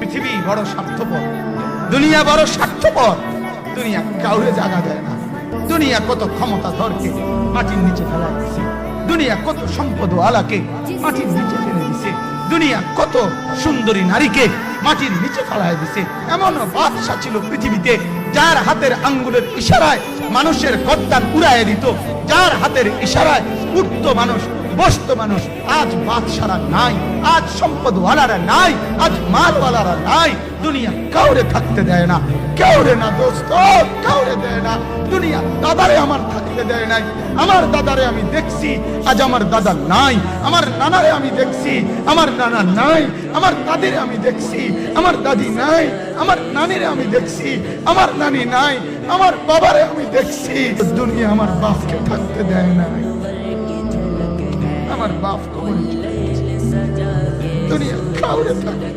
পৃথিবী বড় স্বার্থপর, দুনিয়া বড় স্বার্থপর। দুনিয়া কাউরে জায়গা দেয় না। দুনিয়া কত ক্ষমতাধরকে মাটির নিচে ফেলায় দিছে, দুনিয়া কত সম্পদ আলাকে মাটির নিচে ফেলে দিছে, দুনিয়া কত সুন্দরী নারীকে মাটির নিচে ফেলায় দিছে। এমন বাদশা ছিল পৃথিবীতে যার হাতের আঙ্গুলের ইশারায় মানুষের গর্দান উড়াইয়া দিত, যার হাতের ইশারায় উঠতো মানুষ, বসতো মানুষ। আজ বাদশারা নাই, আজ সম্পদওয়ালারা নাই, আজ মালওয়ালারা নাই। দুনিয়া কাউরে থাকতে দেয় না, কাউরে না দোস্ত, কাউরে দেয় না। দুনিয়া দাদারে আমার থাকতে দেয় নাই। আমার দাদারে আমি দেখছি, আজ আমার দাদা নাই। আমার নানারে আমি দেখছি, আমার নানা নাই। আমার দাদিরে আমি দেখছি, আমার দাদি নাই। আমার নানিরে আমি দেখছি, আমার নানি নাই। আমার বাবারে আমি দেখছি। দুনিয়া আমার বাপকে থাকতে দেয় নাই। আমার বাপ কবরে, দুনিয়া কাউরে থাকে।